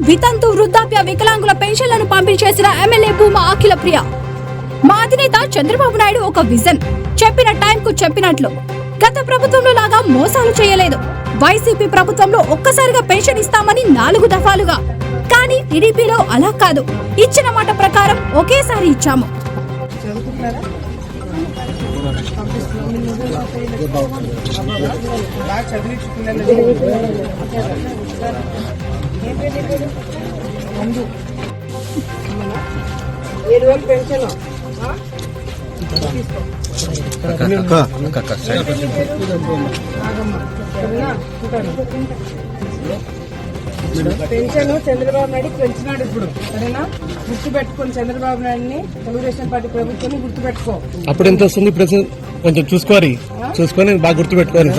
వితంతు వృద్ధాప్య వికలాంగుల పెన్షన్లను పంపిణీ చేసిన ఎమ్మెల్యే భూమా అఖిలప్రియ. మా అధినేత చంద్రబాబు నాయుడు ఒక విజన్, చెప్పిన టైంకు చెప్పినట్లు. గత ప్రభుత్వంలో లాగా మోసాలు చేయలేదు. వైసీపీ ప్రభుత్వంలో ఒక్కసారిగా పెన్షన్ ఇస్తామని 4 దఫాలుగా, కానీ టీడీపీలో అలా కాదు. ఇచ్చిన మాట ప్రకారం ఒకేసారి ఇచ్చాము. పెన్షన్ చంద్రబాబు నాయుడు పెంచినాడు ఇప్పుడు, సరేనా? గుర్తు పెట్టుకోండి, చంద్రబాబు నాయుడిని తెలుగుదేశం పార్టీ ప్రభుత్వాన్ని గుర్తు పెట్టుకో. అప్పుడు ఎంత వస్తుంది? కొంచెం చూసుకొని బాగా గుర్తు పెట్టుకోవాలి.